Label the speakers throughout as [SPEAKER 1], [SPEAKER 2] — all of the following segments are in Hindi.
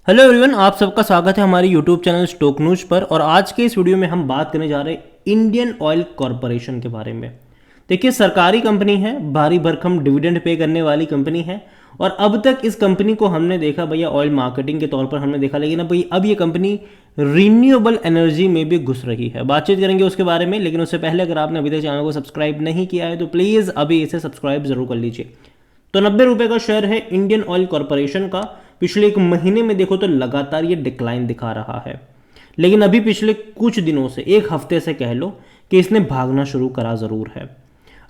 [SPEAKER 1] हेलो एवरीवन, आप सबका स्वागत है हमारी यूट्यूब चैनल स्टॉक न्यूज पर। और आज के इस वीडियो में हम बात करने जा रहे हैं इंडियन ऑयल कॉरपोरेशन के बारे में। देखिए, सरकारी कंपनी है, भारी भरकम डिविडेंड पे करने वाली कंपनी है। और अब तक इस कंपनी को हमने देखा भैया ऑयल मार्केटिंग के तौर पर हमने देखा, लेकिन अब ये कंपनी रीन्यूएबल एनर्जी में भी घुस रही है। बातचीत करेंगे उसके बारे में, लेकिन उससे पहले अगर आपने अभी तक चैनल को सब्सक्राइब नहीं किया है तो प्लीज़ अभी इसे सब्सक्राइब जरूर कर लीजिए। तो 90 रुपए का शेयर है इंडियन ऑयल कॉरपोरेशन का। पिछले एक महीने में देखो तो लगातार ये डिक्लाइन दिखा रहा है, लेकिन अभी पिछले कुछ दिनों से, एक हफ्ते से कह लो, कि इसने भागना शुरू करा ज़रूर है।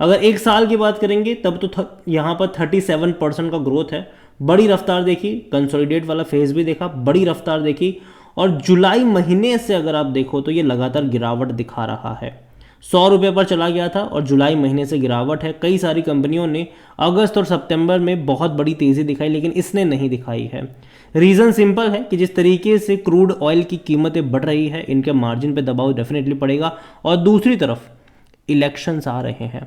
[SPEAKER 1] अगर एक साल की बात करेंगे तब तो यहाँ पर 37% का ग्रोथ है। बड़ी रफ्तार देखी, कंसोलिडेट वाला फेज भी देखा, बड़ी रफ्तार देखी। और जुलाई महीने से अगर आप देखो तो ये लगातार गिरावट दिखा रहा है। 100 रुपये पर चला गया था और जुलाई महीने से गिरावट है। कई सारी कंपनियों ने अगस्त और सितंबर में बहुत बड़ी तेज़ी दिखाई, लेकिन इसने नहीं दिखाई है। रीज़न सिंपल है कि जिस तरीके से क्रूड ऑयल की कीमतें बढ़ रही है, इनके मार्जिन पे दबाव डेफिनेटली पड़ेगा। और दूसरी तरफ इलेक्शंस आ रहे हैं,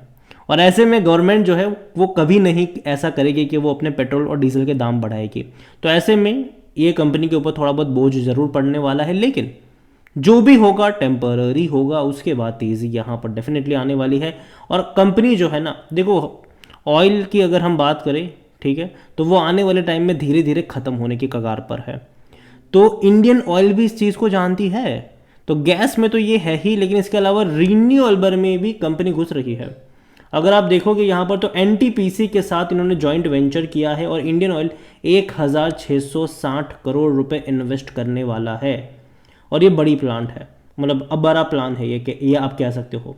[SPEAKER 1] और ऐसे में गवर्नमेंट जो है वो कभी नहीं ऐसा करेगी कि वो अपने पेट्रोल और डीजल के दाम बढ़ाएगी। तो ऐसे में ये कंपनी के ऊपर थोड़ा बहुत बोझ ज़रूर पड़ने वाला है, लेकिन जो भी होगा टेम्पररी होगा। उसके बाद तेज़ी यहाँ पर डेफिनेटली आने वाली है। और कंपनी जो है ना, देखो, ऑयल की अगर हम बात करें, ठीक है, तो वो आने वाले टाइम में धीरे धीरे ख़त्म होने की कगार पर है। तो इंडियन ऑयल भी इस चीज़ को जानती है। तो गैस में तो ये है ही, लेकिन इसके अलावा रिन्यूएबल में भी कंपनी घुस रही है। अगर आप देखोगे यहाँ पर तो एनटीपीसी के साथ इन्होंने जॉइंट वेंचर किया है और इंडियन ऑयल 1660 करोड़ रुपए इन्वेस्ट करने वाला है। और ये बड़ी प्लांट है, मतलब अब बड़ा प्लान है ये आप कह सकते हो।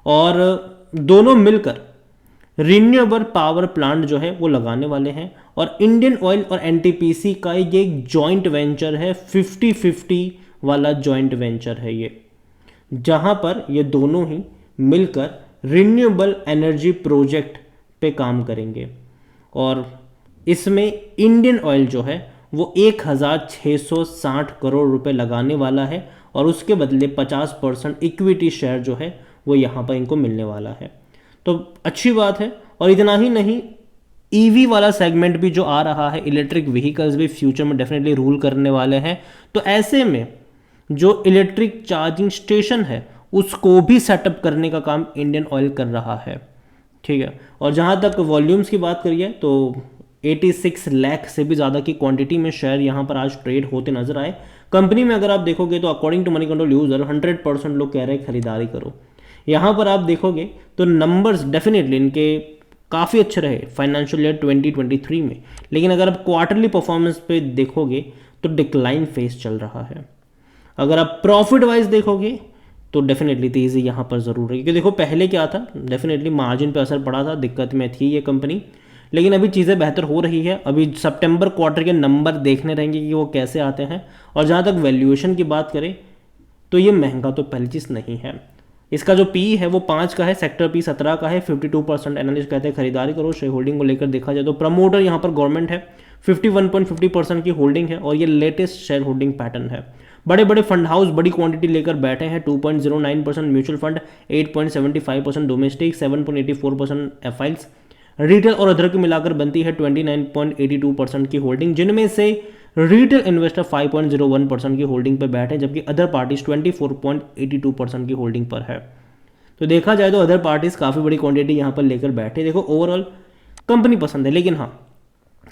[SPEAKER 1] और दोनों मिलकर रिन्यूएबल पावर प्लांट जो है वो लगाने वाले हैं। और इंडियन ऑयल और एनटीपीसी का ये एक जॉइंट वेंचर है, 50-50 वाला जॉइंट वेंचर है ये, जहां पर ये दोनों ही मिलकर रिन्यूएबल एनर्जी प्रोजेक्ट पे काम करेंगे। और इसमें इंडियन ऑयल जो है वो 1660 करोड़ रुपए लगाने वाला है, और उसके बदले 50% इक्विटी शेयर जो है वो यहाँ पर इनको मिलने वाला है। तो अच्छी बात है। और इतना ही नहीं, ईवी वाला सेगमेंट भी जो आ रहा है, इलेक्ट्रिक व्हीकल्स भी फ्यूचर में डेफिनेटली रूल करने वाले हैं। तो ऐसे में जो इलेक्ट्रिक चार्जिंग स्टेशन है उसको भी सेटअप करने का काम इंडियन ऑयल कर रहा है, ठीक है। और जहाँ तक वॉल्यूम्स की बात करिए तो 86 लाख से भी ज़्यादा की क्वांटिटी में शेयर यहाँ पर आज ट्रेड होते नजर आए। कंपनी में अगर आप देखोगे तो according to Moneycontrol user 100% लोग कह रहे हैं खरीदारी करो। यहाँ पर आप देखोगे तो नंबर्स डेफिनेटली इनके काफ़ी अच्छे रहे फाइनेंशियल ईयर 2023 में, लेकिन अगर आप क्वार्टरली परफॉर्मेंस पे देखोगे तो डिक्लाइन फेस चल रहा है। अगर आप प्रॉफिट वाइज देखोगे तो डेफिनेटली तेज़ी यहाँ पर ज़रूर है, क्योंकि देखो पहले क्या था, डेफिनेटली मार्जिन पे असर पड़ा था, दिक्कत में थी ये कंपनी, लेकिन अभी चीज़ें बेहतर हो रही है। अभी सितंबर क्वार्टर के नंबर देखने रहेंगे कि वो कैसे आते हैं। और जहाँ तक वैल्यूएशन की बात करें तो ये महंगा तो पहली चीज़ नहीं है। इसका जो पी है वो 5 का है, सेक्टर पी 17 का है। 52% एनालिस्ट कहते हैं खरीदारी करो। शेयर होल्डिंग को लेकर देखा जाए तो प्रमोटर यहाँ पर गवर्नमेंट है, 51.50% की होल्डिंग है, और ये लेटेस्ट शेयर होल्डिंग पैटर्न है। बड़े बड़े फंड हाउस बड़ी क्वांटिटी लेकर बैठे हैं, 2.09% म्यूचुअल फंड, 8.75% डोमेस्टिक, 7.84% एफआईएल्स, रिटेल और अदर की मिलाकर बनती है 29.82% की होल्डिंग, जिनमें से रिटेल इन्वेस्टर 5.01% की होल्डिंग पर बैठे, जबकि अदर पार्टीज 24.82% की होल्डिंग पर है। तो देखा जाए तो अदर पार्टीज काफ़ी बड़ी क्वांटिटी यहाँ पर लेकर बैठे। देखो ओवरऑल कंपनी पसंद है, लेकिन हाँ,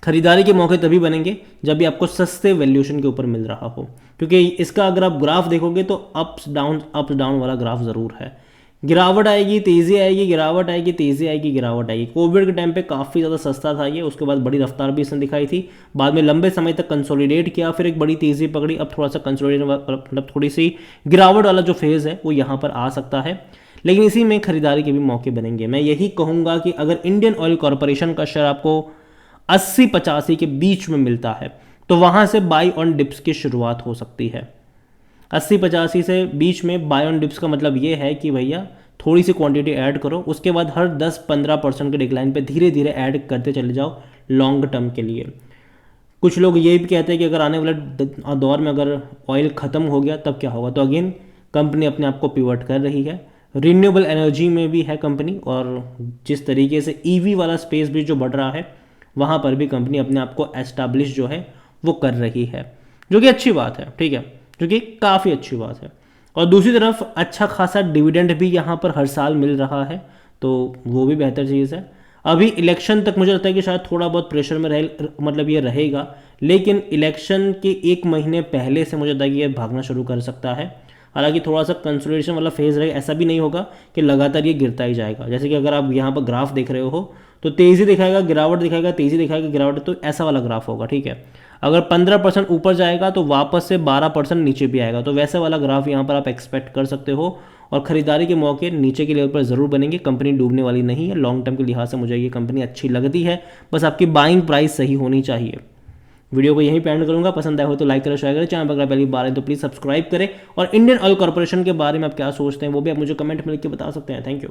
[SPEAKER 1] खरीदारी के मौके तभी बनेंगे जब भी आपको सस्ते वैल्यूएशन के ऊपर मिल रहा हो, क्योंकि इसका अगर आप ग्राफ देखोगे तो अप्स डाउन वाला ग्राफ ज़रूर है। गिरावट आएगी, तेज़ी आएगी, गिरावट आएगी, तेज़ी आएगी, गिरावट आएगी। कोविड के टाइम पे काफ़ी ज़्यादा सस्ता था ये, उसके बाद बड़ी रफ्तार भी इसने दिखाई थी, बाद में लंबे समय तक कंसोलिडेट किया, फिर एक बड़ी तेज़ी पकड़ी, अब थोड़ा सा कंसोलिडेट मतलब थोड़ी सी गिरावट वाला जो फेज़ है वो यहाँ पर आ सकता है, लेकिन इसी में खरीदारी के भी मौके बनेंगे। मैं यही कहूँगा कि अगर इंडियन ऑयल कॉरपोरेशन का शेयर आपको 80-85 के बीच में मिलता है तो वहाँ से बाई ऑन डिप्स की शुरुआत हो सकती है। 80-85 से बीच में बाय ऑन डिप्स का मतलब ये है कि भैया थोड़ी सी क्वांटिटी ऐड करो, उसके बाद हर 10-15% के डिक्लाइन पे धीरे धीरे ऐड करते चले जाओ लॉन्ग टर्म के लिए। कुछ लोग ये भी कहते हैं कि अगर आने वाले दौर में अगर ऑयल ख़त्म हो गया तब क्या होगा। तो अगेन कंपनी अपने आप को पिवट कर रही है, रिन्यूएबल एनर्जी में भी है कंपनी, और जिस तरीके से ईवी वाला स्पेस भी जो बढ़ रहा है वहाँ पर भी कंपनी अपने आप को एस्टैब्लिश जो है वो कर रही है। जो कि अच्छी बात है, ठीक है, जो कि काफ़ी अच्छी बात है। और दूसरी तरफ अच्छा खासा डिविडेंड भी यहाँ पर हर साल मिल रहा है, तो वो भी बेहतर चीज़ है। अभी इलेक्शन तक मुझे लगता है कि शायद थोड़ा बहुत प्रेशर में रहे, मतलब ये रहेगा, लेकिन इलेक्शन के 1 महीने पहले से मुझे लगता है कि ये भागना शुरू कर सकता है। हालांकि थोड़ा सा कंसोलिडेशन वाला फेज रहेगा, ऐसा भी नहीं होगा कि लगातार ये गिरता ही जाएगा। जैसे कि अगर आप यहाँ पर ग्राफ देख रहे हो तो तेज़ी दिखाएगा, गिरावट दिखाएगा, तेज़ी दिखाएगा, गिरावट, तो ऐसा वाला ग्राफ होगा, ठीक है। अगर 15% ऊपर जाएगा तो वापस से 12% नीचे भी आएगा, तो वैसे वाला ग्राफ यहाँ पर आप एक्सपेक्ट कर सकते हो। और ख़रीदारी के मौके नीचे के लेवल पर ज़रूर बनेंगे। कंपनी डूबने वाली नहीं है, लॉन्ग टर्म के लिहाज से मुझे ये कंपनी अच्छी लगती है, बस आपकी बाइंग प्राइस सही होनी चाहिए। वीडियो को यहीं पे एंड करूंगा। पसंद आया हो तो लाइक करें, शेयर करें। चैनल पर अगर पहली बार है तो प्लीज़ सब्सक्राइब करें। और इंडियन ऑयल कॉर्पोरेशन के बारे में आप क्या सोचते हैं वो भी आप मुझे कमेंट में लिख के बता सकते हैं। Thank you.